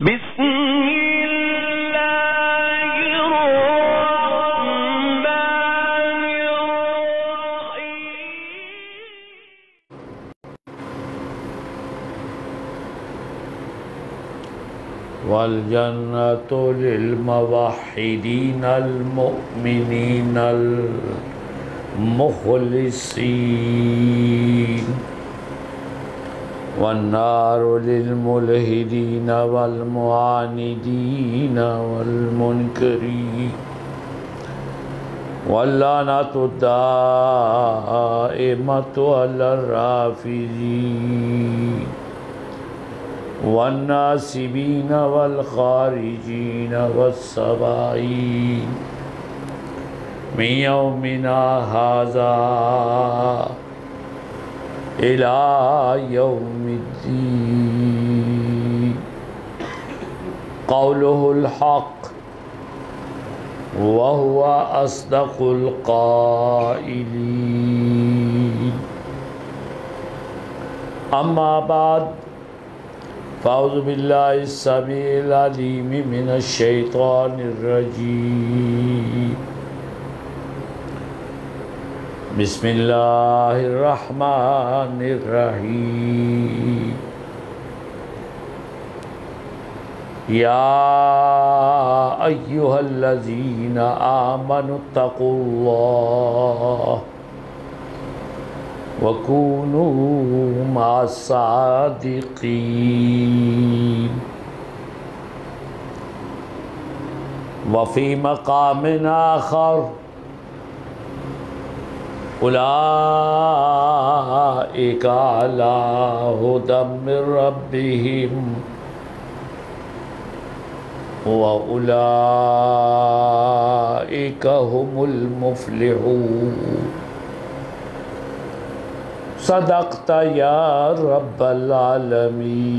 بسم اللہ الرحمن الرحیم والجنة للموحدين المؤمنين المخلصين والنار للملحدين والمعاندين والمنكرين واللعنة الدائمة على الرافضين والناصبين والخارجين والسبائين من يومنا هذا إلى يوم الدين قوله الحق وهو أصدق القائلين أما بعد فأعوذ بالله السميع العليم من الشيطان الرجيم بسم اللہ الرحمن الرحیم یا ایہا الذین آمنوا اتقوا اللہ وکونوا مع الصادقین وفی مقام آخر اولئک علی ھدی من ربہم واولئک ھم المفلحون صدقت یا رب العالمین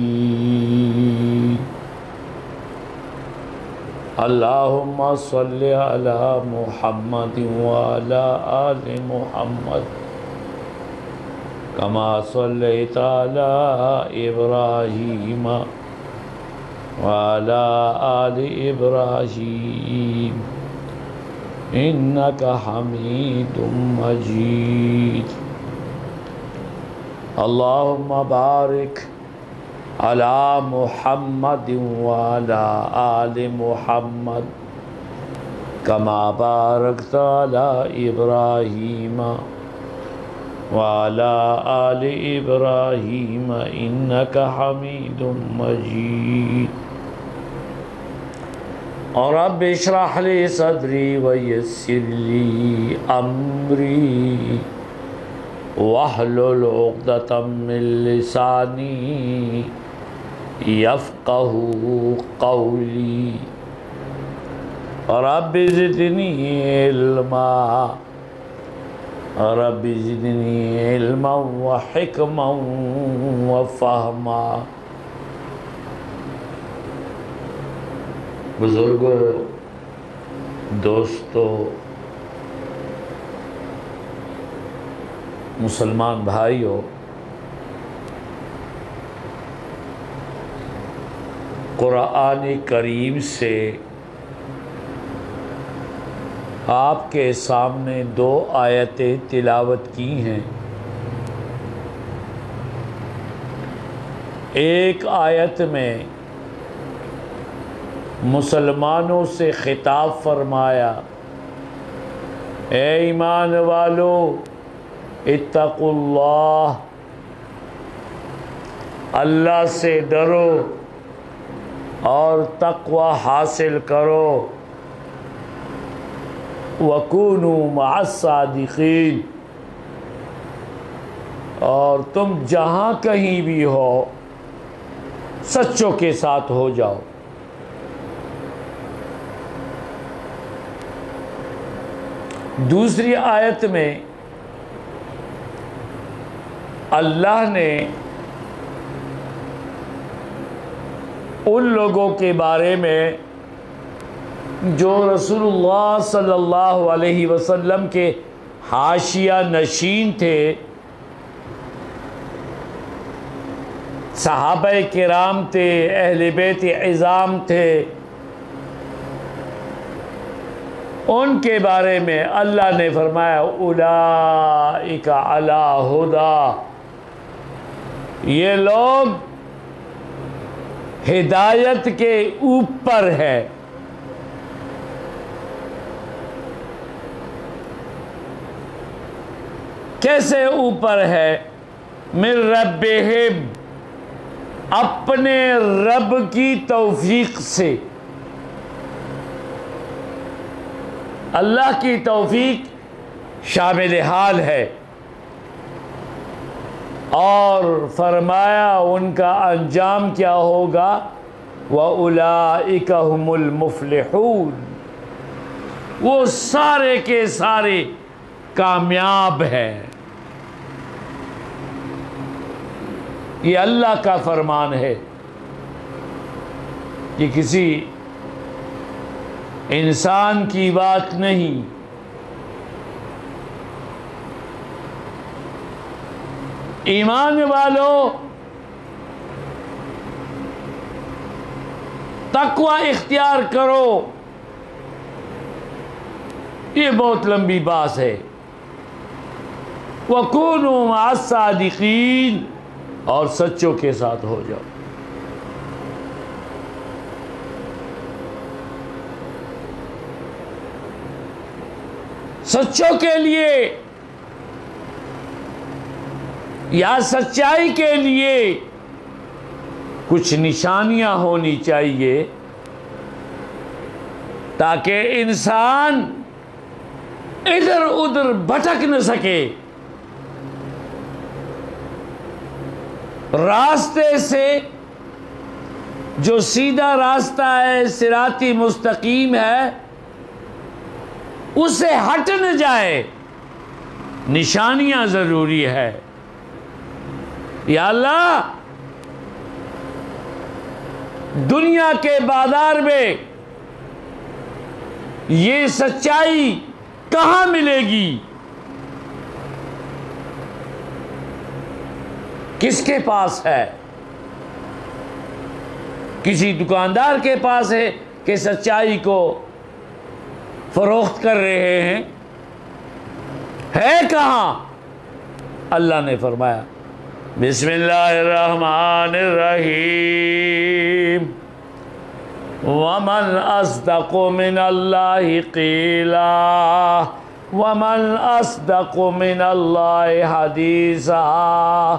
اللہم صلی علی محمد وعلی آل محمد کما صلیت علی ابراہیم وعلی آل ابراہیم انک حمید مجید اللہم بارک علی محمد وعلی آل محمد کما بارکت علی ابراہیم وعلی آل ابراہیم انک حمید مجید رب اشرح لی صدری ویسر لی امری واحلل عقدۃ من لسانی یفقہوا قولی رب زدنی علما رب زدنی علما وحکما وفہما بزرگوں، دوستو، مسلمان بھائیوں، قرآن کریم سے آپ کے سامنے دو آیتیں تلاوت کی ہیں۔ ایک آیت میں مسلمانوں سے خطاب فرمایا، اے ایمان والو اتقوا اللہ، اللہ سے ڈرو اور تقوی حاصل کرو، وَكُونُوا مَعَ الصَّادِقِينَ، اور تم جہاں کہیں بھی ہو سچوں کے ساتھ ہو جاؤ۔ دوسری آیت میں اللہ نے ان لوگوں کے بارے میں جو رسول اللہ صلی اللہ علیہ وسلم کے حاشیہ نشین تھے صحابہ کرام تھے، اہل بیت عظام تھے، ان کے بارے میں اللہ نے فرمایا اولئک علی ھدی، یہ لوگ ہدایت کے اوپر ہے۔ کیسے اوپر ہے؟ من ربہم، اپنے رب کی توفیق سے۔ اللہ کی توفیق شامل حال ہے، اور فرمایا ان کا انجام کیا ہوگا؟ وَأُولَئِكَ هُمُ الْمُفْلِحُونَ، وہ سارے کے سارے کامیاب ہیں۔ یہ اللہ کا فرمان ہے، یہ کسی انسان کی بات نہیں۔ ایمان والو، تقوی اختیار کرو، یہ بہت لمبی بات ہے۔ وَكُونُوا مَعَ الصَّادِقِينَ، اور سچوں کے ساتھ ہو جاؤ۔ سچوں کے لیے یا سچائی کے لیے کچھ نشانیاں ہونی چاہیے، تاکہ انسان ادھر ادھر بھٹک نہ سکے، راستے سے جو سیدھا راستہ ہے، صراطی مستقیم ہے، اسے ہٹ نہ جائے۔ نشانیاں ضروری ہے۔ یا اللہ، دنیا کے بازار میں یہ سچائی کہاں ملے گی؟ کس کے پاس ہے؟ کسی دکاندار کے پاس ہے کہ سچائی کو فروخت کر رہے ہیں؟ ہے کہاں؟ اللہ نے فرمایا بسم اللہ الرحمن الرحیم وَمَنْ أَصْدَقُ مِنَ اللَّهِ قِيلًا وَمَنْ أَصْدَقُ مِنَ اللَّهِ حَدِيثًا۔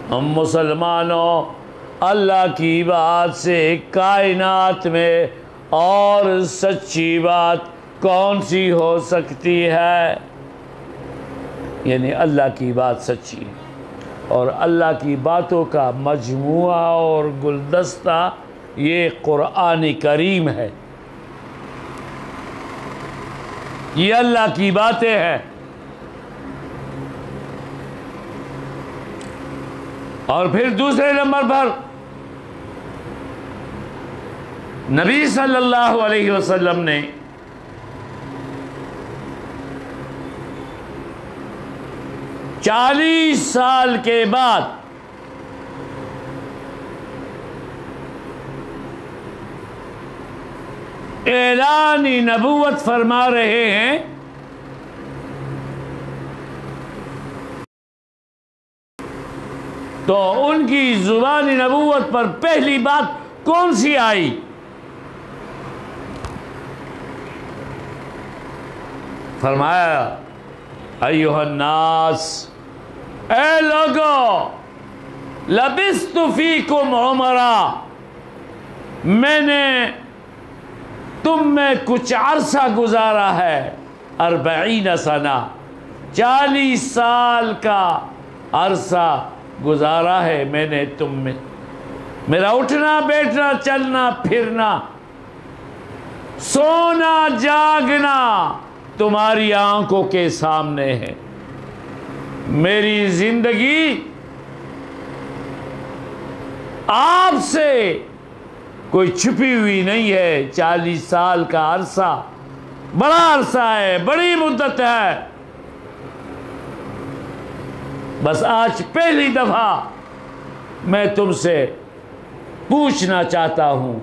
ہم مسلمانوں، اللہ کی بات سے کائنات میں اور سچی بات کون سی ہو سکتی ہے؟ یعنی اللہ کی بات سچی، اور اللہ کی باتوں کا مجموعہ اور گلدستہ یہ قرآن کریم ہے۔ یہ اللہ کی باتیں ہیں۔ اور پھر دوسرے نمبر پر نبی صلی اللہ علیہ وسلم نے چالیس سال کے بعد اعلان نبوت فرما رہے ہیں۔ تو ان کی زبان نبوت پر پہلی بات کون سی آئی؟ فرمایا ایھا الناس، اے لوگو، لبثت فیکم عمرا، میں نے تم میں کچھ عرصہ گزارا ہے، 40 سنہ، 40 سال کا عرصہ گزارا ہے میں نے تم میں۔ میرا اٹھنا بیٹھنا چلنا پھرنا سونا جاگنا تمہاری آنکھوں کے سامنے ہے۔ میری زندگی آپ سے کوئی چھپی ہوئی نہیں ہے۔ 40 سال کا عرصہ بڑا عرصہ ہے، بڑی مدت ہے۔ بس آج پہلی دفعہ میں تم سے پوچھنا چاہتا ہوں،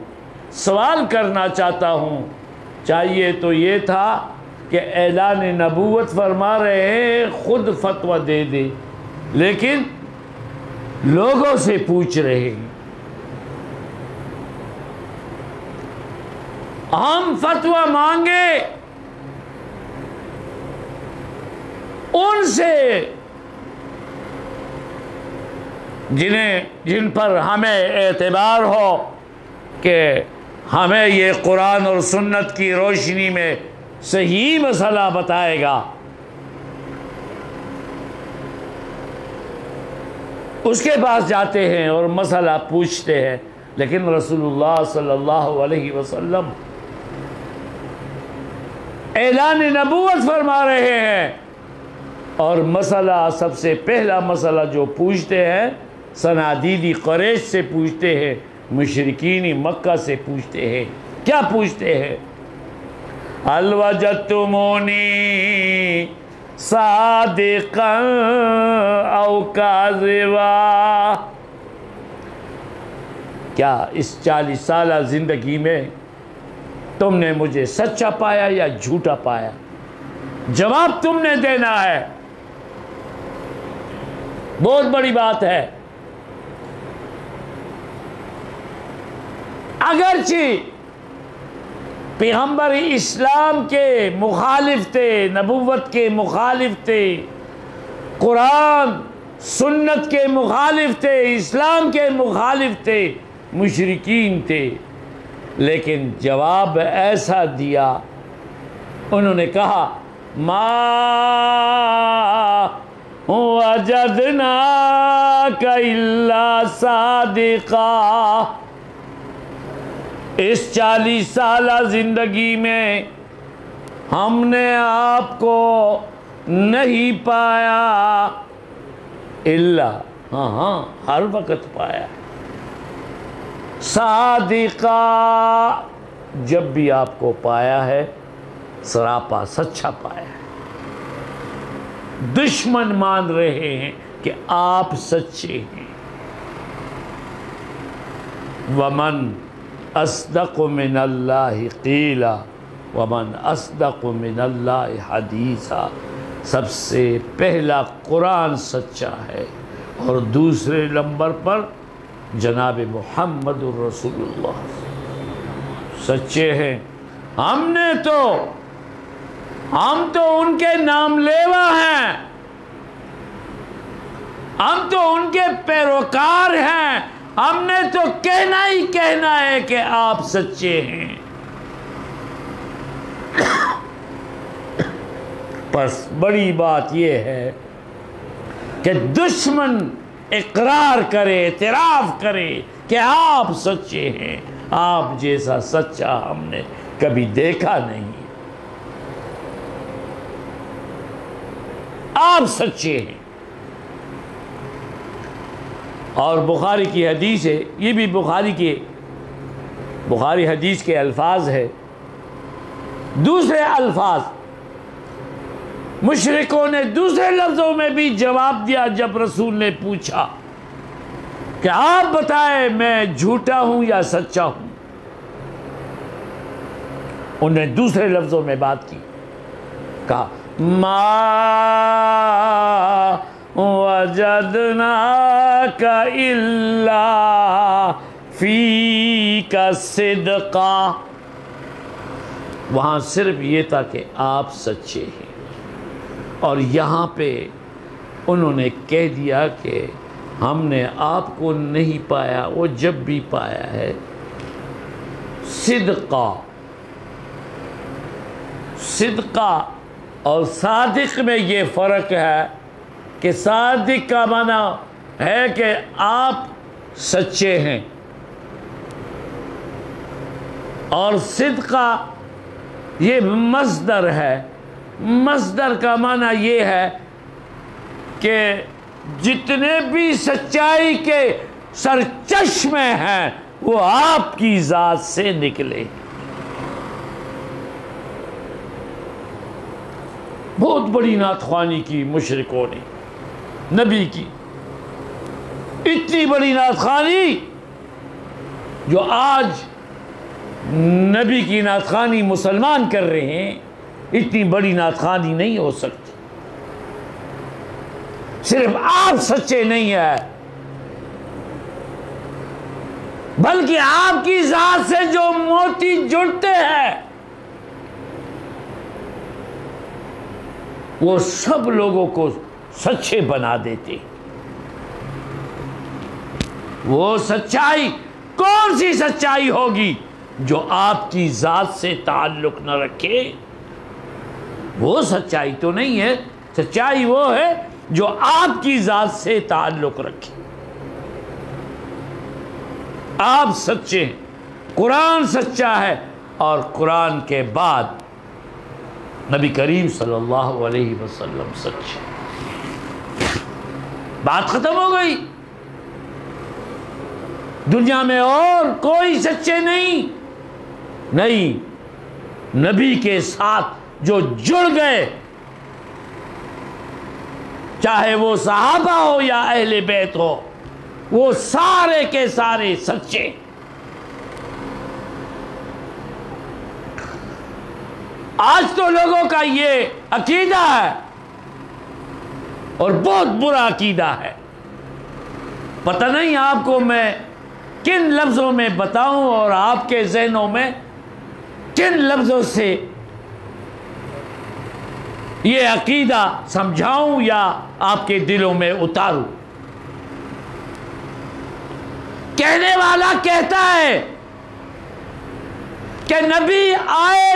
سوال کرنا چاہتا ہوں، چاہیے تو یہ تھا کہ اعلان نبوت فرما رہے ہیں، خود فتویٰ دے دے، لیکن لوگوں سے پوچھ رہے ہیں۔ ہم فتویٰ مانگے ان سے جن پر ہمیں اعتبار ہو کہ ہمیں یہ قرآن اور سنت کی روشنی میں صحیح مسئلہ بتائے گا، اس کے پاس جاتے ہیں اور مسئلہ پوچھتے ہیں۔ لیکن رسول اللہ صلی اللہ علیہ وسلم اعلان نبوت فرما رہے ہیں، اور مسئلہ سب سے پہلا مسئلہ جو پوچھتے ہیں صنادیدی قریش سے پوچھتے ہیں، مشرکین مکہ سے پوچھتے ہیں۔ کیا پوچھتے ہیں؟ هل وجدتمونی صادقا او کاذبا، کیا اس 40 سالہ زندگی میں تم نے مجھے سچا پایا یا جھوٹا پایا؟ جواب تم نے دینا ہے۔ بہت بڑی بات ہے۔ اگرچہ پیغمبر اسلام کے مخالف تھے، نبوت کے مخالف تھے، قرآن سنت کے مخالف تھے، اسلام کے مخالف تھے، مشرکین تھے، لیکن جواب ایسا دیا، انہوں نے کہا ما وجدناک الا صادقا، اس 40 سالہ زندگی میں ہم نے آپ کو نہیں پایا الا، ہاں ہر وقت پایا، صادقا، جب بھی آپ کو پایا ہے سراپا سچا پایا ہے۔ دشمن مان رہے ہیں کہ آپ سچے ہیں۔ ومن اصدق من اللہ قیلا ومن اصدق من اللہ حدیثا، سب سے پہلا قرآن سچا ہے، اور دوسرے نمبر پر جناب محمد الرسول اللہ سچے ہیں۔ ہم تو ان کے نام لیوا ہیں، ہم تو ان کے پیروکار ہیں، ہم نے تو کہنا ہی کہنا ہے کہ آپ سچے ہیں۔ بس بڑی بات یہ ہے کہ دشمن اقرار کرے، اعتراف کرے کہ آپ سچے ہیں۔ آپ جیسا سچا ہم نے کبھی دیکھا نہیں، آپ سچے ہیں۔ اور بخاری کی حدیث ہے، یہ بھی بخاری حدیث کے الفاظ ہے، دوسرے الفاظ مشرکوں نے دوسرے لفظوں میں بھی جواب دیا جب رسول نے پوچھا کہ آپ بتائیں میں جھوٹا ہوں یا سچا ہوں۔ انہوں نے دوسرے لفظوں میں بات کی، کہا ما وجدناک الا فیک صدقا، وہاں صرف یہ تھا کہ آپ سچے ہیں، اور یہاں پہ انہوں نے کہہ دیا کہ ہم نے آپ کو نہیں پایا، وہ جب بھی پایا ہے صدقہ۔ صدقہ اور صادق میں یہ فرق ہے کہ صادق کا معنی ہے کہ آپ سچے ہیں، اور صدقہ یہ مصدر ہے۔ مصدر کا معنی یہ ہے کہ جتنے بھی سچائی کے سرچشمے ہیں وہ آپ کی ذات سے نکلے۔ بہت بڑی نعت خوانی کی مشرکوں نے نبی کی، اتنی بڑی نعت خوانی جو آج نبی کی نعت خوانی مسلمان کر رہے ہیں، اتنی بڑی نعت خوانی نہیں ہو سکتی۔ صرف آپ سچے نہیں ہیں، بلکہ آپ کی ذات سے جو موتی جڑتے ہیں وہ سب لوگوں کو سچے بنا دیتے۔ وہ سچائی کون سی سچائی ہوگی جو آپ کی ذات سے تعلق نہ رکھے؟ وہ سچائی تو نہیں ہے۔ سچائی وہ ہے جو آپ کی ذات سے تعلق رکھے۔ آپ سچے ہیں، قرآن سچا ہے، اور قرآن کے بعد نبی کریم صلی اللہ علیہ وسلم سچے۔ بات ختم ہو گئی۔ دنیا میں اور کوئی سچے نہیں، نبی کے ساتھ جو جڑ گئے، چاہے وہ صحابہ ہو یا اہل بیت ہو، وہ سارے کے سارے سچے۔ آج تو لوگوں کا یہ عقیدہ ہے، اور بہت برا عقیدہ ہے۔ پتہ نہیں آپ کو میں کن لفظوں میں بتاؤں اور آپ کے ذہنوں میں کن لفظوں سے یہ عقیدہ سمجھاؤں یا آپ کے دلوں میں اتاروں۔ کہنے والا کہتا ہے کہ نبی آئے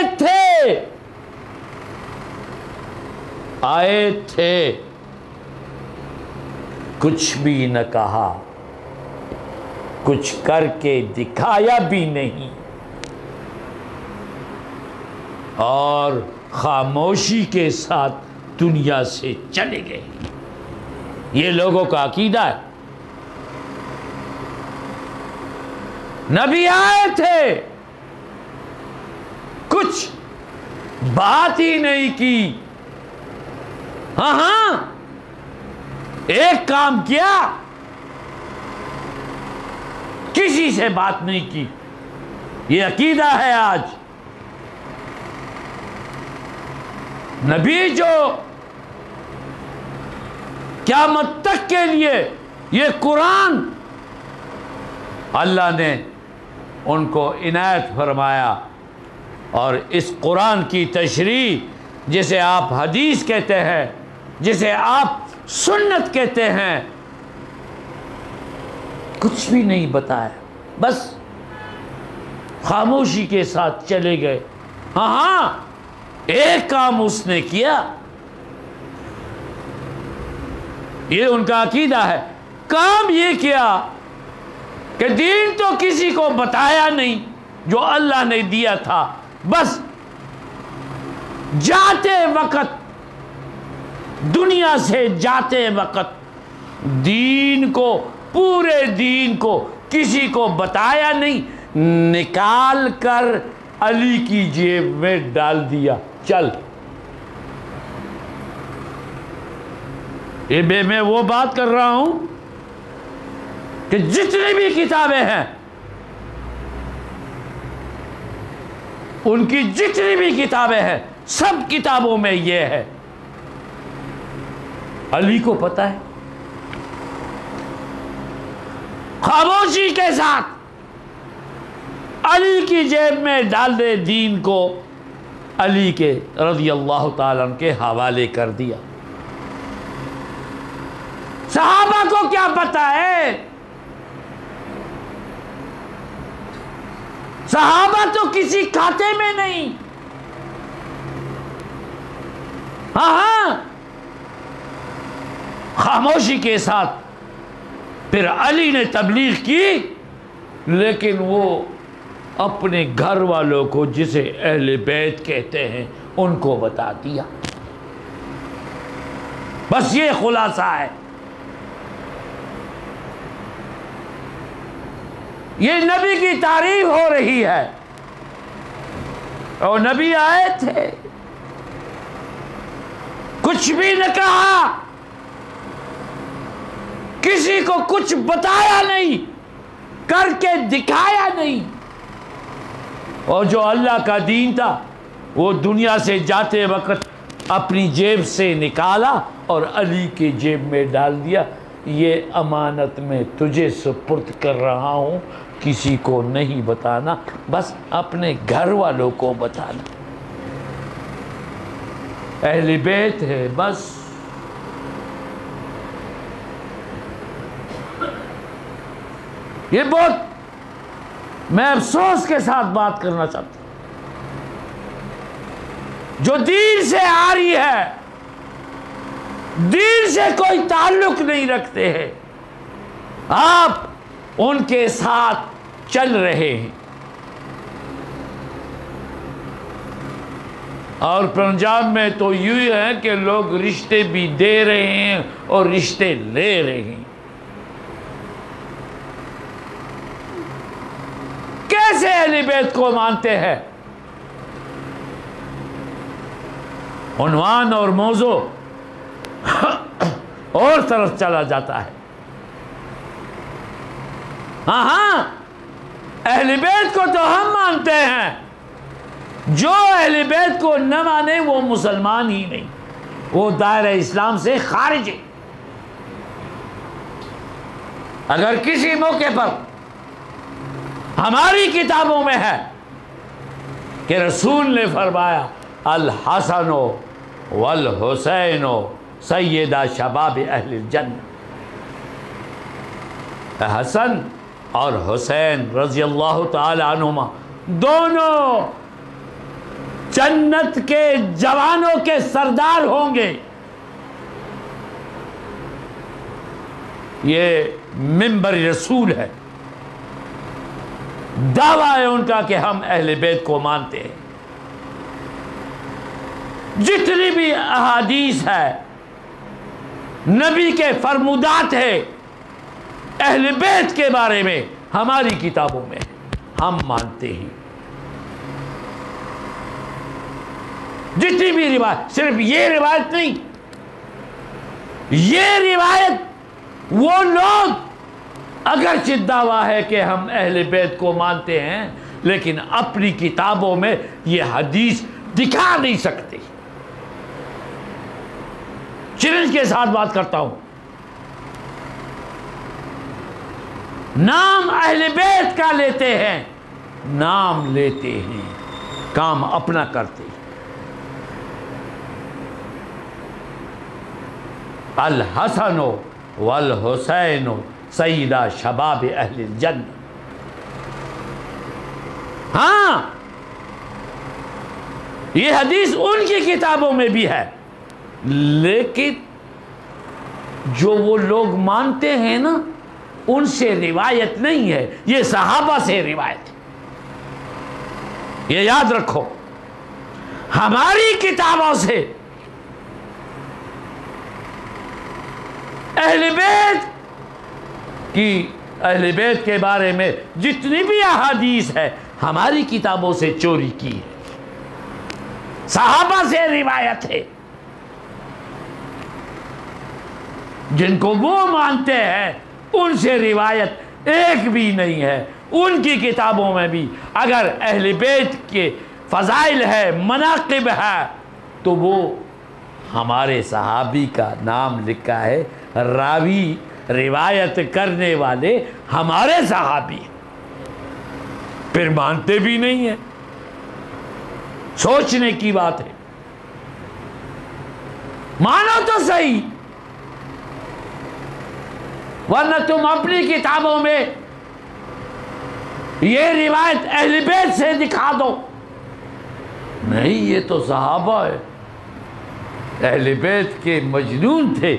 تھے کچھ بھی نہ کہا، کچھ کر کے دکھایا بھی نہیں، اور خاموشی کے ساتھ دنیا سے چلے گئے۔ یہ لوگوں کا عقیدہ ہے۔ نبی آئے تھے، کچھ بات ہی نہیں کی۔ ہاں ایک کام کیا، کسی سے بات نہیں کی۔ یہ عقیدہ ہے آج۔ نبی جو قیامت تک کے لیے یہ قرآن اللہ نے ان کو عنایت فرمایا، اور اس قرآن کی تشریح جسے آپ حدیث کہتے ہیں، جسے آپ سنت کہتے ہیں، کچھ بھی نہیں بتایا، بس خاموشی کے ساتھ چلے گئے۔ ہاں ایک کام اس نے کیا، یہ ان کا عقیدہ ہے۔ کام یہ کیا کہ دین تو کسی کو بتایا نہیں جو اللہ نے دیا تھا، بس جاتے وقت، دنیا سے جاتے وقت دین کو، پورے دین کو کسی کو بتایا نہیں، نکال کر علی کی جیب میں ڈال دیا، چل۔ میں وہ بات کر رہا ہوں کہ جتنی بھی کتابیں ہیں، ان کی جتنی بھی کتابیں ہیں، سب کتابوں میں یہ ہے، علی کو پتہ ہے۔ خاموشی کے ساتھ علی کی جیب میں ڈال دے، دین کو علی کے رضی اللہ تعالیٰ عنہ کے حوالے کر دیا۔ صحابہ کو کیا پتہ ہے؟ صحابہ تو کسی کھاتے میں نہیں۔ ہاں خاموشی کے ساتھ پھر علی نے تبلیغ کی، لیکن وہ اپنے گھر والوں کو، جسے اہل بیت کہتے ہیں، ان کو بتا دیا۔ بس یہ خلاصہ ہے۔ یہ نبی کی تعریف ہو رہی ہے، اور نبی آئے تھے، کچھ بھی نہ کہا، کسی کو کچھ بتایا نہیں، کر کے دکھایا نہیں، اور جو اللہ کا دین تھا وہ دنیا سے جاتے وقت اپنی جیب سے نکالا اور علی کی جیب میں ڈال دیا، یہ امانت میں تجھے سپرد کر رہا ہوں، کسی کو نہیں بتانا، بس اپنے گھر والوں کو بتانا، اہل بیت ہے بس۔ یہ بہت میں افسوس کے ساتھ بات کرنا چاہتا ہوں، جو دین سے آ رہی ہے، دین سے کوئی تعلق نہیں رکھتے ہیں، آپ ان کے ساتھ چل رہے ہیں، اور پنجاب میں تو یوں ہے کہ لوگ رشتے بھی دے رہے ہیں اور رشتے لے رہے ہیں۔ کیسے اہل بیت کو مانتے ہیں؟ عنوان اور موضوع اور طرف چلا جاتا ہے۔ ہاں اہل بیت کو تو ہم مانتے ہیں، جو اہل بیت کو نہ مانے وہ مسلمان ہی نہیں، وہ دائرہ اسلام سے خارج ہے۔ اگر کسی موقع پر ہماری کتابوں میں ہے کہ رسول نے فرمایا الحسن والحسین سیدہ شباب اہل الجنہ، حسن اور حسین رضی اللہ تعالی عنہما دونوں جنت کے جوانوں کے سردار ہوں گے، یہ منبر رسول ہے، دعویٰ ہے ان کا کہ ہم اہل بیت کو مانتے ہیں۔ جتنی بھی احادیث ہے، نبی کے فرمودات ہے اہل بیت کے بارے میں، ہماری کتابوں میں ہم مانتے ہیں۔ جتنی بھی روایت، صرف یہ روایت نہیں، یہ روایت وہ لوگ اگرچہ دعویٰ ہے کہ ہم اہل بیت کو مانتے ہیں، لیکن اپنی کتابوں میں یہ حدیث دکھا نہیں سکتے۔ چیلنج کے ساتھ بات کرتا ہوں، نام اہل بیت کا لیتے ہیں، نام لیتے ہیں، کام اپنا کرتے ہیں۔ الحسن والحسین سیدہ شباب اہل الجنہ، ہاں یہ حدیث ان کی کتابوں میں بھی ہے، لیکن جو وہ لوگ مانتے ہیں نا، ان سے روایت نہیں ہے، یہ صحابہ سے روایت ہے۔ یہ یاد رکھو، ہماری کتابوں سے اہل بیت کی، اہل بیت کے بارے میں جتنی بھی احادیث ہے ہماری کتابوں سے چوری کی ہے، صحابہ سے روایت ہے۔ جن کو وہ مانتے ہیں ان سے روایت ایک بھی نہیں ہے۔ ان کی کتابوں میں بھی اگر اہل بیت کے فضائل ہے، مناقب ہے، تو وہ ہمارے صحابی کا نام لکھا ہے، راوی روایت کرنے والے ہمارے صحابی، پھر مانتے بھی نہیں ہیں۔ سوچنے کی بات ہے، مانو تو صحیح، ورنہ تم اپنی کتابوں میں یہ روایت اہل بیت سے دکھا دو، نہیں یہ تو صحابہ ہے، اہل بیت کے مجنون تھے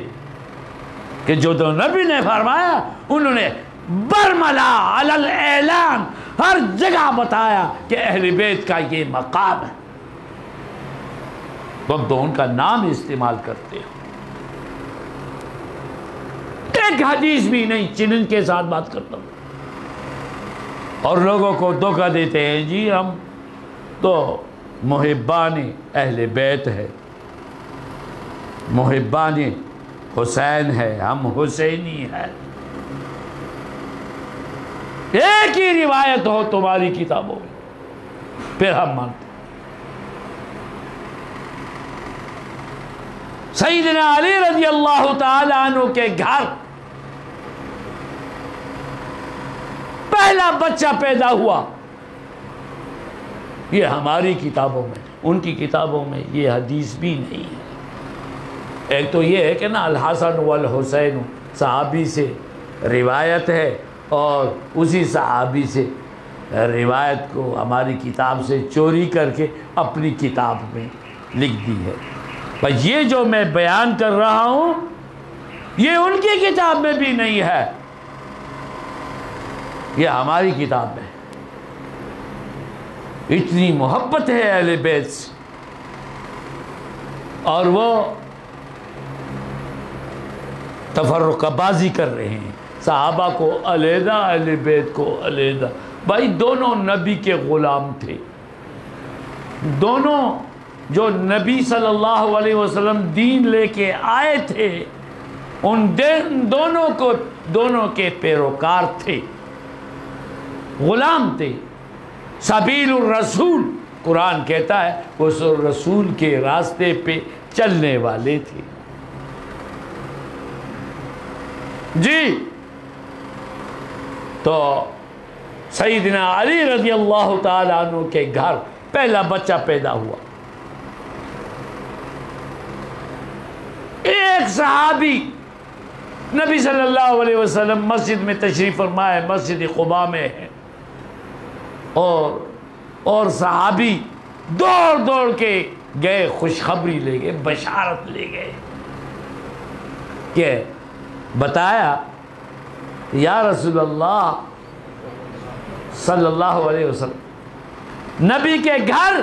کہ جو تو نبی نے فرمایا انہوں نے برملا علی الاعلان، ہر جگہ بتایا کہ اہل بیت کا یہ مقام ہے، تم تو ان کا نام استعمال کرتے ہو۔ ایک حدیث بھی نہیں، چنن کے ساتھ بات کرتا ہوں، اور لوگوں کو دھوکہ دیتے ہیں جی ہم تو محبان اہل بیت ہے، محبان حسین ہے، ہم حسینی ہیں۔ ایک ہی روایت ہو تمہاری کتابوں میں پھر ہم مانتے۔ سیدنا علی رضی اللہ تعالی عنہ کے گھر پہلا بچہ پیدا ہوا، یہ ہماری کتابوں میں، ان کی کتابوں میں یہ حدیث بھی نہیں ہے۔ ایک تو یہ ہے کہ نا الحسن والحسین صحابی سے روایت ہے، اور اسی صحابی سے روایت کو ہماری کتاب سے چوری کر کے اپنی کتاب میں لکھ دی ہے۔ پر یہ جو میں بیان کر رہا ہوں یہ ان کی کتاب میں بھی نہیں ہے، یہ ہماری کتاب میں۔ اتنی محبت ہے اہل بیت سے، اور وہ تفرقہ بازی کر رہے ہیں، صحابہ کو علیحدہ، اہل بیت کو علیحدہ۔ بھائی دونوں نبی کے غلام تھے، دونوں جو نبی صلی اللہ علیہ وسلم دین لے کے آئے تھے ان دونوں کے پیروکار تھے، غلام تھے۔ سبیل الرسول قرآن کہتا ہے وہ رسول کے راستے پہ چلنے والے تھے۔ جی تو سیدنا علی رضی اللہ تعالی عنہ کے گھر پہلا بچہ پیدا ہوا۔ ایک صحابی نبی صلی اللہ علیہ وسلم مسجد میں تشریف فرما ہے، مسجد قباء میں ہے، اور صحابی دوڑ کے گئے، خوشخبری لے گئے، بشارت لے گئے کہ بتایا یا رسول اللہ صلی اللہ علیہ وسلم نبی کے گھر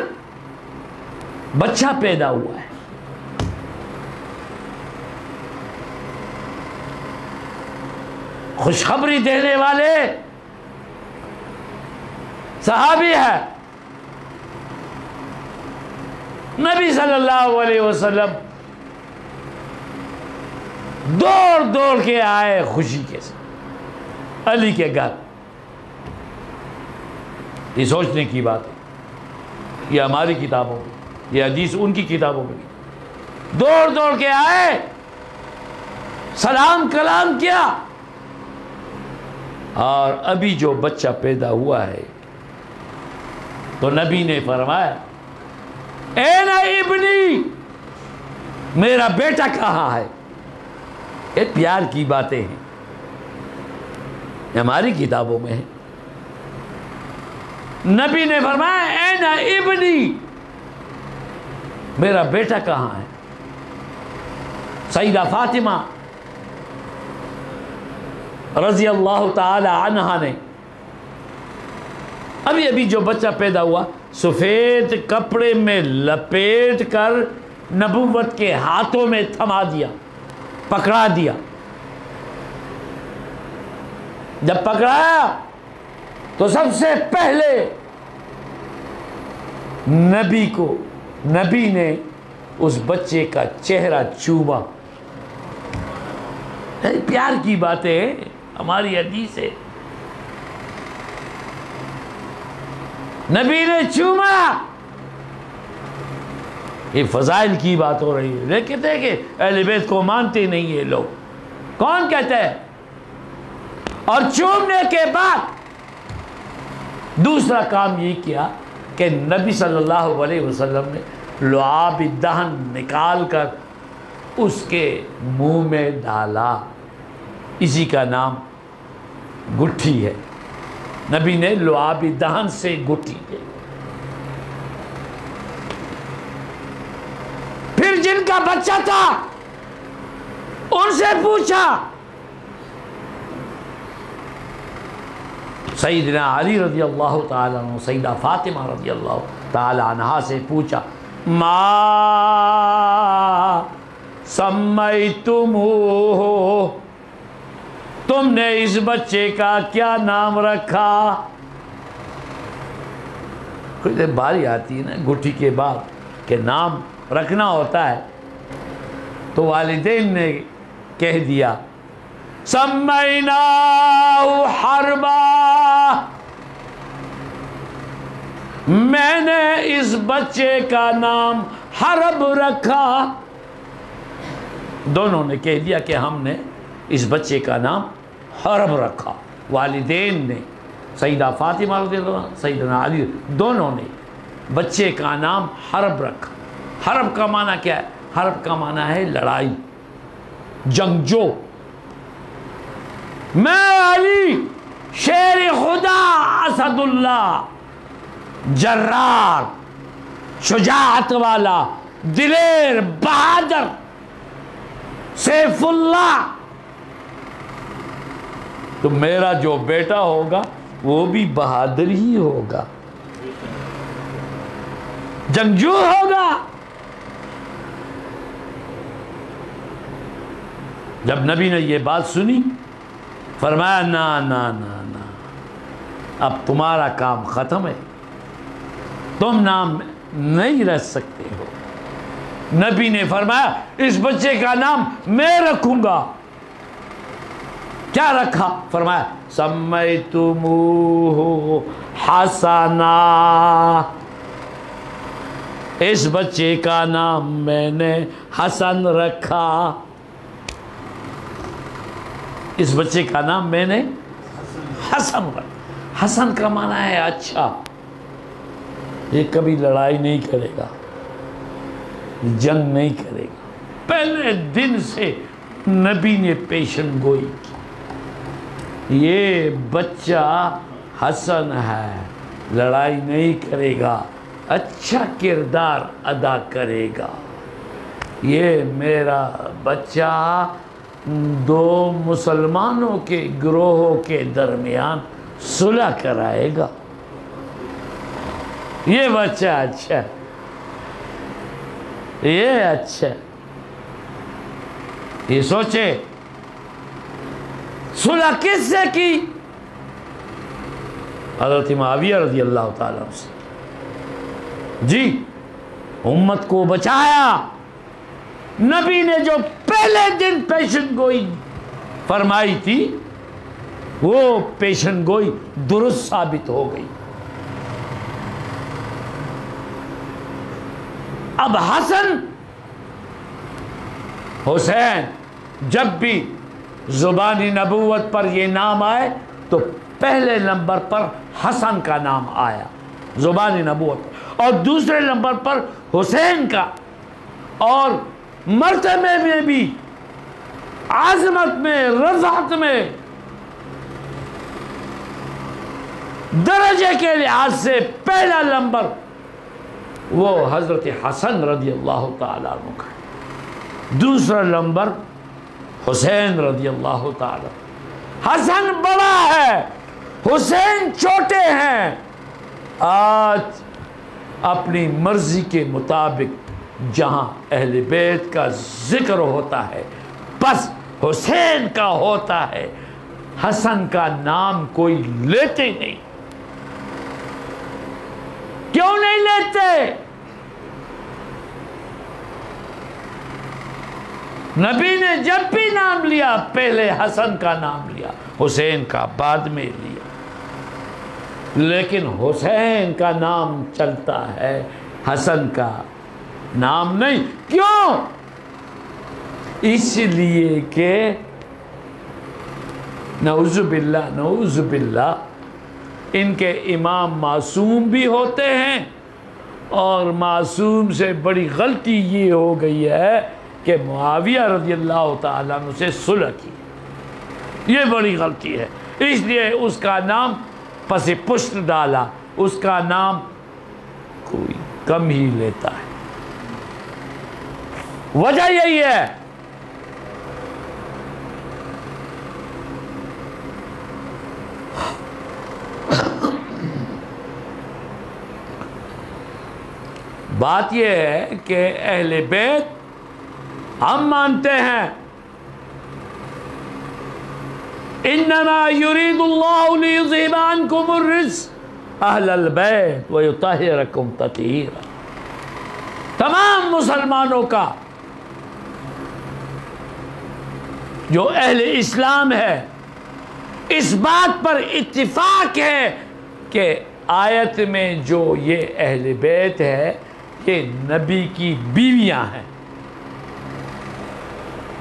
بچہ پیدا ہوا ہے۔ خوشخبری دینے والے صحابی ہے، نبی صلی اللہ علیہ وسلم دوڑ کے آئے خوشی کے ساتھ علی کے گھر۔ یہ سوچنے کی بات ہے، یہ ہماری کتابوں میں، یہ حدیث ان کی کتابوں میں۔ دوڑ کے آئے، سلام کلام کیا، اور ابھی جو بچہ پیدا ہوا ہے تو نبی نے فرمایا اے نا ابنی، میرا بیٹا کہاں ہے؟ یہ پیار کی باتیں ہیں، ہماری کتابوں میں ہے۔ نبی نے فرمایا اے نا ابنی، میرا بیٹا کہاں ہے؟ سیدہ فاطمہ رضی اللہ تعالی عنہا نے ابھی جو بچہ پیدا ہوا سفید کپڑے میں لپیٹ کر نبوت کے ہاتھوں میں تھما دیا، پکڑا دیا۔ جب پکڑایا تو سب سے پہلے نبی نے اس بچے کا چہرہ چوما۔ پیار کی باتیں ہیں، ہماری حدیث ہے، نبی نے چوما۔ یہ فضائل کی بات ہو رہی ہے، لیکن کہتے ہیں کہ اہل بیت کو مانتے نہیں یہ لوگ، کون کہتا ہے؟ اور چومنے کے بعد دوسرا کام یہ کیا کہ نبی صلی اللہ علیہ وسلم نے لعاب دہن نکال کر اس کے منہ میں ڈالا، اسی کا نام گٹھی ہے۔ نبی نے لعاب دہن سے گٹھی دے۔ پھر جن کا بچہ تھا ان سے پوچھا، سیدنا علی رضی اللہ تعالیٰ عنہ، سیدہ فاطمہ رضی اللہ تعالیٰ عنہا سے پوچھا، ما سمیتموہ، تم نے اس بچے کا کیا نام رکھا؟ کوئی باری آتی ہے نا گٹھی کے بعد کہ نام رکھنا ہوتا ہے، تو والدین نے کہہ دیا سمینا حربا، میں نے اس بچے کا نام حرب رکھا. دونوں نے کہہ دیا کہ ہم نے اس بچے کا نام حرب رکھا. والدین نے، سیدہ فاطمہ رضی اللہ عنہ، سیدنا علی، دونوں نے بچے کا نام حرب رکھا. حرب کا معنی کیا ہے؟ حرب کا معنی ہے لڑائی، جنگجو. میں علی شیر خدا اسد اللہ، جرار، شجاعت والا، دلیر، بہادر، سیف اللہ، تو میرا جو بیٹا ہوگا وہ بھی بہادر ہی ہوگا، جنگجو ہوگا. جب نبی نے یہ بات سنی فرمایا نا نا نا نا، اب تمہارا کام ختم ہے، تم نام نہیں رکھ سکتے ہو. نبی نے فرمایا اس بچے کا نام میں رکھوں گا. کیا رکھا؟ فرمایا سمیتموہ حسنا، اس بچے کا نام میں نے حسن رکھا. اس بچے کا نام میں نے حسن رکھا. حسن کا معنی ہے اچھا. یہ کبھی لڑائی نہیں کرے گا، جنگ نہیں کرے گا. پہلے دن سے نبی نے پیشن گوئی کی، یہ بچہ حسن ہے، لڑائی نہیں کرے گا، اچھا کردار ادا کرے گا. یہ میرا بچہ دو مسلمانوں کے گروہوں کے درمیان صلح کرائے گا. یہ بچہ اچھا ہے، یہ اچھا ہے. یہ سوچے صلح کس سے کی؟ حضرت معاویہ رضی اللہ تعالیٰ عنہ سے. جی امت کو بچایا. نبی نے جو پہلے دن پیشن گوئی فرمائی تھی وہ پیشن گوئی درست ثابت ہو گئی. اب حسن حسین جب بھی زبانی نبوت پر یہ نام آئے تو پہلے نمبر پر حسن کا نام آیا زبانی نبوت، اور دوسرے نمبر پر حسین کا، اور مرتبے میں بھی، عظمت میں، رفعت میں، درجے کے لحاظ سے پہلا نمبر وہ حضرت حسن رضی اللہ تعالیٰ عنہ کا، دوسرا نمبر حسین رضی اللہ تعالیٰ. حسن بڑا ہے، حسین چھوٹے ہیں. آج اپنی مرضی کے مطابق جہاں اہل بیت کا ذکر ہوتا ہے بس حسین کا ہوتا ہے، حسن کا نام کوئی لیتے نہیں. کیوں نہیں لیتے؟ نبی نے جب بھی نام لیا پہلے حسن کا نام لیا، حسین کا بعد میں لیا، لیکن حسین کا نام چلتا ہے، حسن کا نام نہیں. کیوں؟ اس لیے کہ نعوذ باللہ نعوذ باللہ ان کے امام معصوم بھی ہوتے ہیں، اور معصوم سے بڑی غلطی یہ ہو گئی ہے کہ معاویہ رضی اللہ تعالیٰ عنہ سے صلح کی. یہ بڑی غلطی ہے، اس لیے اس کا نام پس پشت ڈالا، اس کا نام کوئی کم ہی لیتا ہے. وجہ یہی ہے. بات یہ ہے کہ اہل بیت ہم مانتے ہیں انما یرید اللہ لیذہب عنکم الرجس اہل البیت ویطہرکم تطہیرا. تمام مسلمانوں کا جو اہل اسلام ہے اس بات پر اتفاق ہے کہ آیت میں جو یہ اہل بیت ہے یہ نبی کی بیویاں ہیں،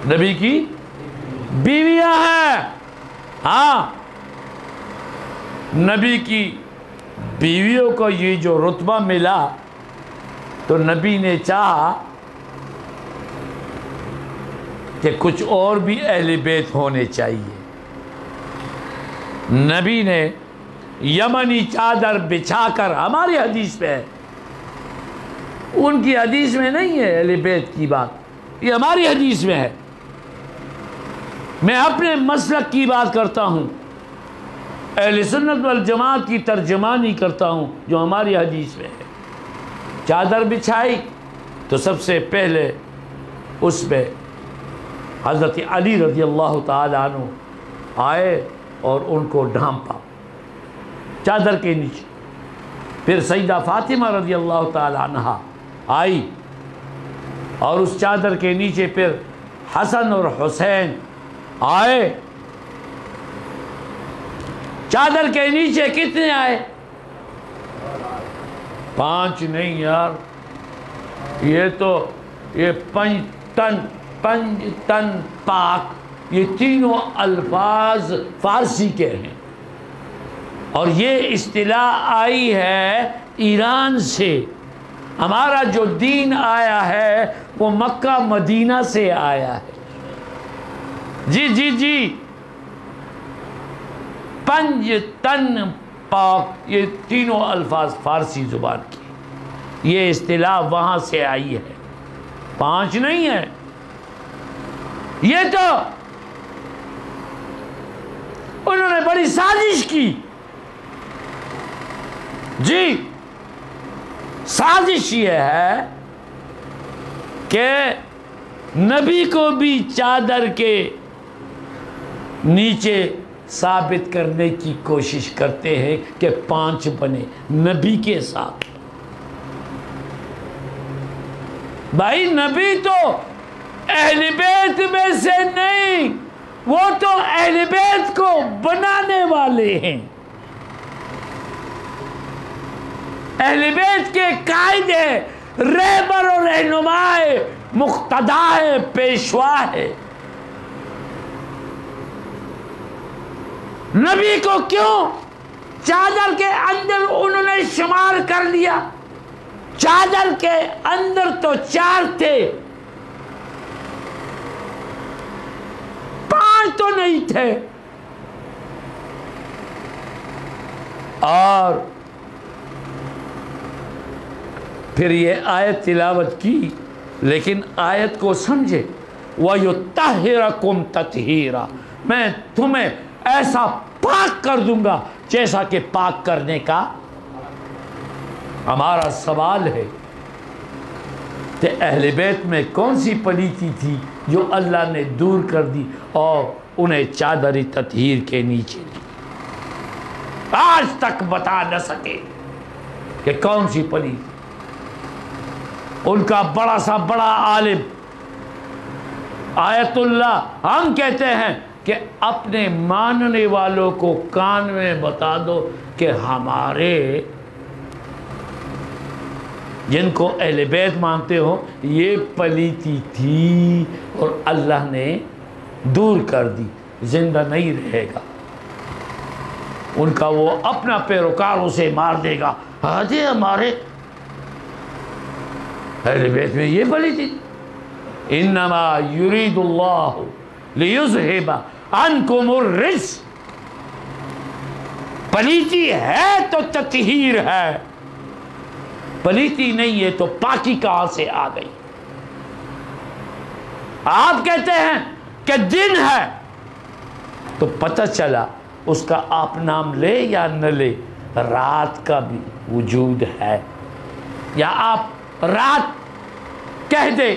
نبی کی بیویاں ہیں۔ ہاں، نبی کی بیویوں کو یہ جو رتبہ ملا تو نبی نے چاہا کہ کچھ اور بھی اہل بیت ہونے چاہیے۔ نبی نے یمنی چادر بچھا کر، ہماری حدیث میں ہے، ان کی حدیث میں نہیں ہے اہل بیت کی بات، یہ ہماری حدیث میں ہے۔ میں اپنے مسلک کی بات کرتا ہوں، اہل سنت والجماعت کی ترجمانی کرتا ہوں جو ہماری حدیث میں ہے۔ چادر بچھائی تو سب سے پہلے اس میں حضرت علی رضی اللہ تعالی عنہ آئے اور ان کو ڈھانپا چادر کے نیچے، پھر سیدہ فاطمہ رضی اللہ تعالی عنہ آئی اور اس چادر کے نیچے پھر حسن اور حسین آئے۔ چادر کے نیچے کتنے آئے؟ 5 نہیں یار، یہ تو یہ 5 تن پاک، یہ تینوں الفاظ فارسی کے ہیں، اور یہ اصطلاح آئی ہے ایران سے۔ ہمارا جو دین آیا ہے وہ مکہ مدینہ سے آیا ہے۔ جی جی جی، 5 تن پاک، یہ تینوں الفاظ فارسی زبان کی، یہ اصطلاح وہاں سے آئی ہے، 5 نہیں ہے۔ یہ تو انہوں نے بڑی سازش کی، جی سازش یہ ہے کہ نبی کو بھی چادر کے نیچے ثابت کرنے کی کوشش کرتے ہیں کہ 5 بنے نبی کے ساتھ۔ بھائی نبی تو اہل بیت میں سے نہیں، وہ تو اہل بیت کو بنانے والے ہیں، اہل بیت کے قائد ہے، رہبر و رہنما ہے، مقتدا ہے، پیشوا ہے۔ نبی کو کیوں چادر کے اندر انہوں نے شمار کر لیا؟ چادر کے اندر تو 4 تھے، 5 تو نہیں تھے۔ اور پھر یہ آیت تلاوت کی، لیکن آیت کو سمجھے، وَيُطَّهِّرَكُمْ تَطْهِيرًا، میں تمہیں ایسا پاک کر دوں گا جیسا کہ پاک کرنے کا ہمارا سوال ہے کہ اہل بیت میں کون سی پلیتی تھی جو اللہ نے دور کر دی اور انہیں چادر تطہیر کے نیچے دی؟ آج تک بتا نہ سکے کہ کون سی پلیتی۔ ان کا بڑا سا بڑا عالم آیت اللہ، ہم کہتے ہیں کہ اپنے ماننے والوں کو کان میں بتا دو کہ ہمارے جن کو اہل بیت مانتے ہو یہ پلیتی تھی اور اللہ نے دور کر دی، زندہ نہیں رہے گا، ان کا وہ اپنا پیروکار اسے مار دے گا۔ آجے ہمارے اہل بیت میں یہ پلیتی تھی۔ انما یرید اللہ لیذہب عنکم الرجس، پلیتی ہے تو تطہیر ہے، پلیتی نہیں ہے تو پاکی کہاں سے آ گئی؟ آپ کہتے ہیں کہ دن ہے تو پتہ چلا اس کا آپ نام لے یا نہ لے رات کا بھی وجود ہے، یا آپ رات کہہ دے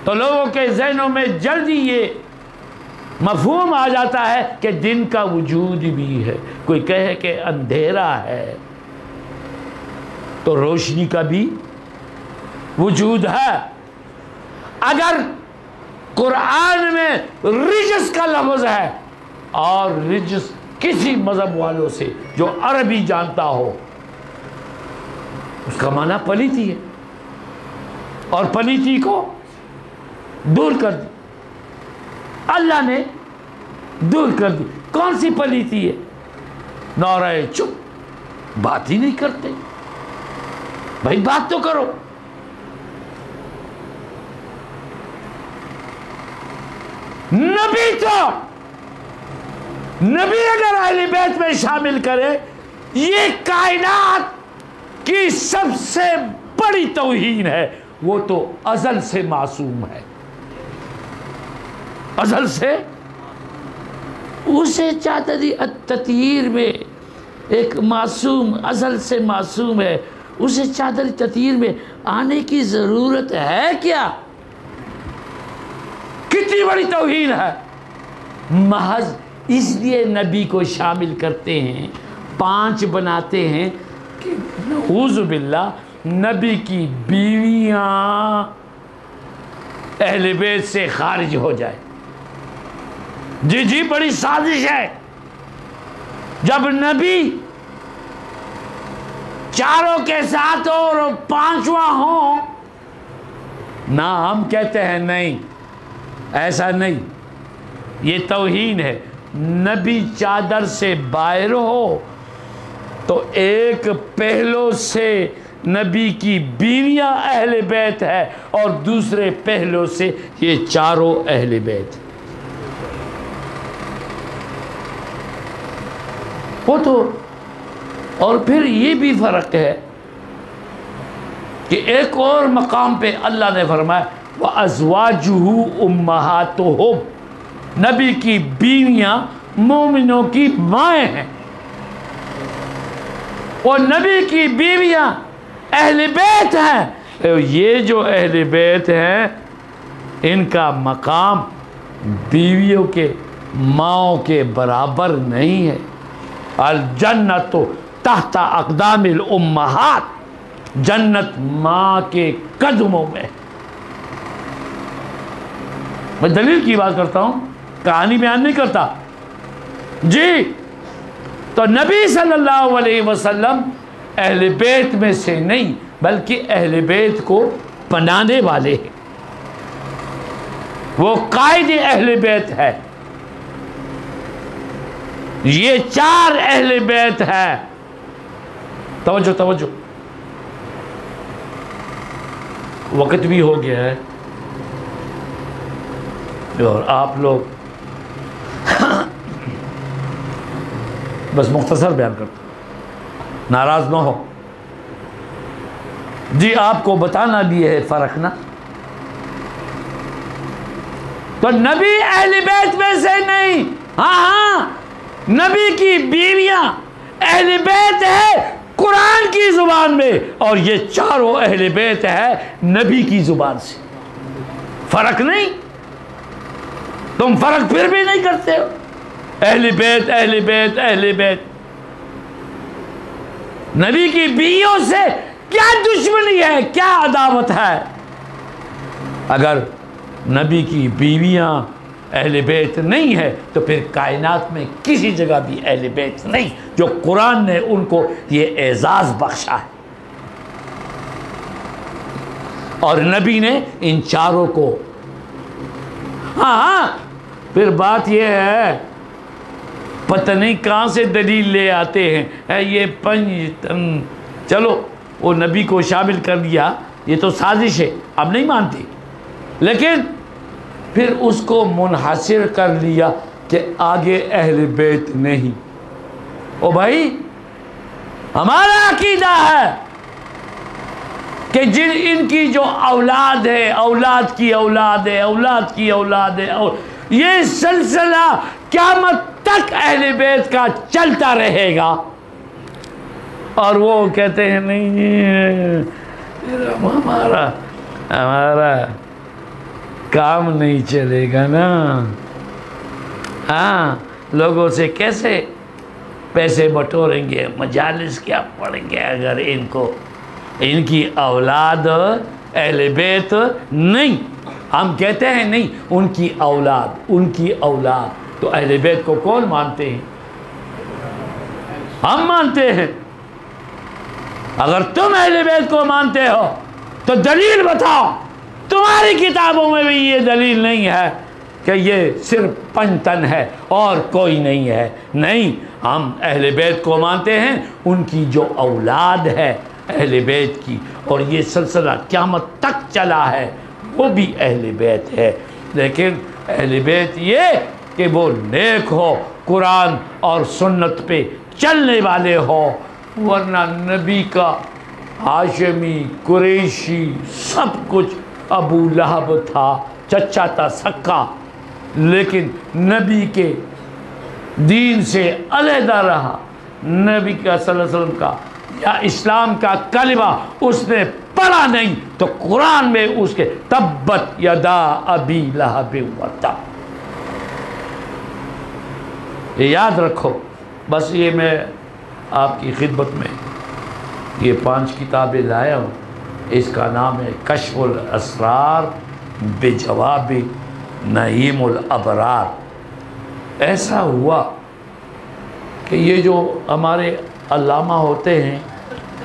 تو لوگوں کے ذہنوں میں جلدی یہ مفہوم آ جاتا ہے کہ دن کا وجود بھی ہے۔ کوئی کہے کہ اندھیرا ہے تو روشنی کا بھی وجود ہے۔ اگر قرآن میں رجس کا لفظ ہے، اور رجس کسی مذہب والوں سے جو عربی جانتا ہو اس کا معنی پلیتی ہے، اور پلیتی کو دور کر دی، اللہ نے دور کر دی۔ کون سی پلیتی ہے؟ نعرہ چپ، بات ہی نہیں کرتے، بھائی بات تو کرو۔ نبی اگر اہل بیت میں شامل کرے، یہ کائنات کی سب سے بڑی توہین ہے۔ وہ تو ازل سے معصوم ہے، ازل سے، اسے چادری تطہیر میں ایک معصوم ازل سے معصوم ہے، اسے چادر تطہیر میں آنے کی ضرورت ہے کیا؟ کتنی بڑی توہین ہے۔ محض اس لیے نبی کو شامل کرتے ہیں، 5 بناتے ہیں کہ نعوذ باللہ نبی کی بیویاں اہل بیت سے خارج ہو جائے۔ جی بڑی سازش ہے۔ جب نبی چاروں کے ساتھ اور 5واں ہوں نہ، ہم کہتے ہیں نہیں، ایسا نہیں، یہ توہین ہے۔ نبی چادر سے باہر ہو تو ایک پہلو سے نبی کی بیویاں اہل بیت ہے، اور دوسرے پہلو سے یہ چاروں اہل بیت۔ وہ تو، اور پھر یہ بھی فرق ہے کہ ایک اور مقام پہ اللہ نے فرمایا وَأَزْوَاجُهُ أُمَّهَاتُهُمْ، نبی کی بیویاں مومنوں کی مائیں ہیں، اور نبی کی بیویاں اہل بیت ہیں۔ یہ جو اہل بیت ہیں ان کا مقام بیویوں کے ماؤں کے برابر نہیں ہے۔ الجنت تحت اقدام الامہات، جنت ماں کے قدموں میں۔ میں دلیل کی بات کرتا ہوں، کہانی بیان نہیں کرتا۔ جی تو نبی صلی اللہ علیہ وسلم اہل بیت میں سے نہیں، بلکہ اہل بیت کو بنانے والے ہیں، وہ قائد اہل بیت ہے۔ یہ 4 اہل بیت ہے۔ توجہ توجہ، وقت بھی ہو گیا ہے، اور آپ لوگ بس مختصر بیان کرتا ہوں، ناراض نہ ہو۔ جی آپ کو بتانا بھی ہے فرق نا۔ تو نبی اہل بیت میں سے نہیں، ہاں نبی کی بیویاں اہل بیت ہے قرآن کی زبان میں، اور یہ چاروں اہل بیت ہے نبی کی زبان سے۔ فرق نہیں، تم فرق پھر بھی نہیں کرتے ہو۔ اہل بیت اہل بیت اہل بیت، نبی کی بیویوں سے کیا دشمنی ہے، کیا عداوت ہے؟ اگر نبی کی بیویاں اہل بیت نہیں ہے تو پھر کائنات میں کسی جگہ بھی اہل بیت نہیں، جو قرآن نے ان کو یہ اعزاز بخشا ہے۔ اور نبی نے ان چاروں کو، ہاں پھر بات یہ ہے پتہ نہیں کہاں سے دلیل لے آتے ہیں، یہ چلو وہ نبی کو شامل کر دیا، یہ تو سازش ہے، اب نہیں مانتی، لیکن پھر اس کو منحصر کر لیا کہ آگے اہل بیت نہیں۔ او بھائی ہمارا عقیدہ ہے کہ ان کی جو اولاد ہے، اولاد کی اولاد ہے، اولاد کی اولاد ہے، یہ سلسلہ قیامت تک اہل بیت کا چلتا رہے گا۔ اور وہ کہتے ہیں نہیں ہمارا کام نہیں چلے گا نا، ہاں لوگوں سے کیسے پیسے بٹوریں گے، مجالس کیا پڑیں گے اگر ان کی اولاد اہل بیت نہیں۔ ہم کہتے ہیں نہیں ان کی اولاد، تو اہل بیت کو کون مانتے ہیں؟ ہم مانتے ہیں۔ اگر تم اہل بیت کو مانتے ہو تو دلیل بتاؤ، تمہاری کتابوں میں بھی یہ دلیل نہیں ہے کہ یہ صرف پنجتن ہے اور کوئی نہیں ہے۔ نہیں، ہم اہل بیت کو مانتے ہیں، ان کی جو اولاد ہے اہل بیت کی، اور یہ سلسلہ قیامت تک چلا ہے، وہ بھی اہل بیت ہے۔ لیکن اہل بیت یہ کہ وہ نیک ہو، قرآن اور سنت پہ چلنے والے ہو، ورنہ نبی کا ہاشمی قریشی سب کچھ ابو لہب تھا، چچا تھا سکا، لیکن نبی کے دین سے علیحدہ رہا، نبی کا صلی اللہ علیہ وسلم کا یا اسلام کا کلمہ اس نے پڑھا نہیں، تو قرآن میں اس کے تبت یدا ابی لہب وتب، یہ یاد رکھو۔ بس یہ میں آپ کی خدمت میں یہ 5 کتابیں لایا ہوں، اس کا نام ہے کشف الاسرار بجواب نعیم الابرار۔ ایسا ہوا کہ یہ جو ہمارے علامہ ہوتے ہیں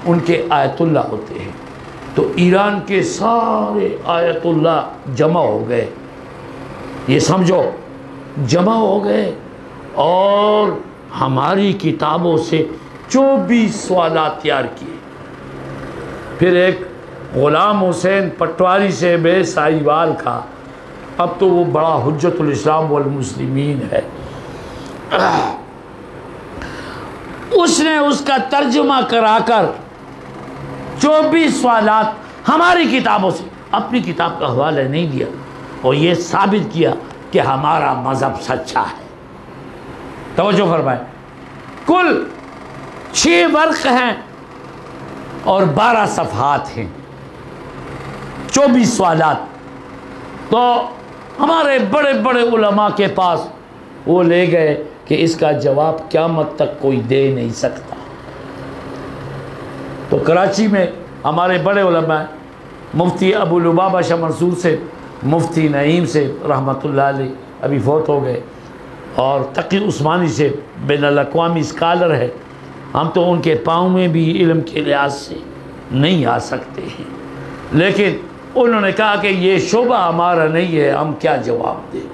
ان کے آیت اللہ ہوتے ہیں، تو ایران کے سارے آیت اللہ جمع ہو گئے، یہ سمجھو جمع ہو گئے، اور ہماری کتابوں سے 24 سوالات تیار کیے۔ پھر ایک غلام حسین پٹواری سے بے سائیوال کا، اب تو وہ بڑا حجت الاسلام والمسلمین ہے، اس نے اس کا ترجمہ کرا کر 24 سوالات ہماری کتابوں سے، اپنی کتاب کا حوالہ نہیں دیا، اور یہ ثابت کیا کہ ہمارا مذہب سچا ہے۔ توجہ فرمائیں، کل 6 ورق ہیں اور 12 صفحات ہیں، 24 سوالات۔ تو ہمارے بڑے بڑے علماء کے پاس وہ لے گئے کہ اس کا جواب قیامت تک کوئی دے نہیں سکتا۔ تو کراچی میں ہمارے بڑے علماء، مفتی ابو لبابہ شاہ منصور سے، مفتی نعیم سے رحمۃ اللہ علیہ، ابھی فوت ہو گئے، اور تقی عثمانی سے بین الاقوامی اسکالر ہے، ہم تو ان کے پاؤں میں بھی علم کے لحاظ سے نہیں آ سکتے ہیں، لیکن انہوں نے کہا کہ یہ شعبہ ہمارا نہیں ہے، ہم کیا جواب دیں۔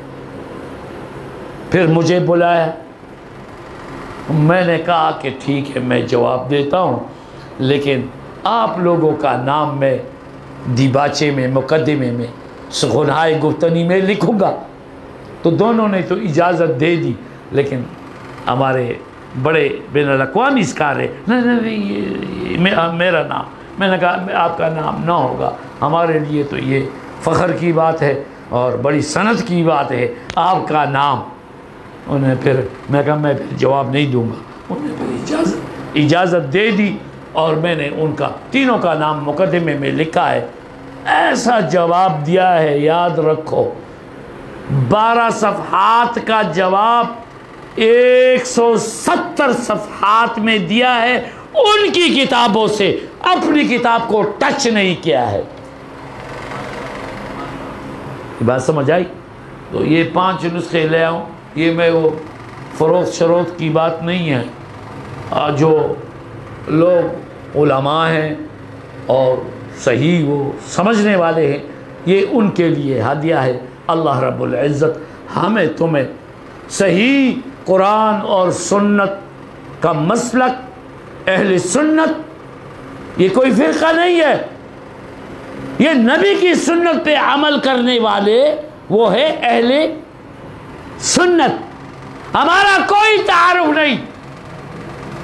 پھر مجھے بلایا، میں نے کہا کہ ٹھیک ہے میں جواب دیتا ہوں، لیکن آپ لوگوں کا نام میں دیباچے میں مقدمے میں سخنہائے گفتنی میں لکھوں گا۔ تو دونوں نے تو اجازت دے دی، لیکن ہمارے بڑے بین الاقوامی اسکار ہے، نہیں میرا نام، میں نے کہا آپ کا نام نہ ہوگا، ہمارے لیے تو یہ فخر کی بات ہے اور بڑی سند کی بات ہے، آپ کا نام۔ انہیں پھر میں کہا میں پھر جواب نہیں دوں گا، انہیں پھر اجازت دے دی، اور میں نے ان کا تینوں کا نام مقدمے میں لکھا ہے۔ ایسا جواب دیا ہے، یاد رکھو، 12 صفحات کا جواب 170 صفحات میں دیا ہے، ان کی کتابوں سے، اپنی کتاب کو ٹچ نہیں کیا ہے۔ یہ بات سمجھ آئی؟ تو یہ 5 نسخے لے آؤں، یہ میں وہ فروخت شروخت کی بات نہیں ہے، جو لوگ علماء ہیں اور صحیح وہ سمجھنے والے ہیں، یہ ان کے لیے ہدیہ ہے۔ اللہ رب العزت ہمیں تمہیں صحیح قرآن اور سنت کا مسلک، اہل سنت، یہ کوئی فرقہ نہیں ہے، یہ نبی کی سنت پہ عمل کرنے والے وہ ہے اہل سنت۔ ہمارا کوئی تعارف نہیں،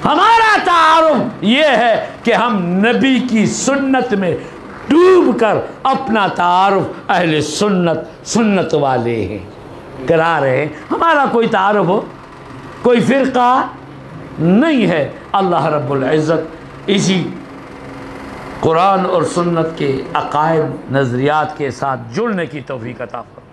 ہمارا تعارف یہ ہے کہ ہم نبی کی سنت میں ڈوب کر اپنا تعارف اہل سنت والے ہیں کرا رہے ہیں۔ ہمارا کوئی تعارف ہو، کوئی فرقہ نہیں ہے۔ اللہ رب العزت اسی قرآن اور سنت کے عقائد نظریات کے ساتھ جڑنے کی توفیق عطا فرمائے۔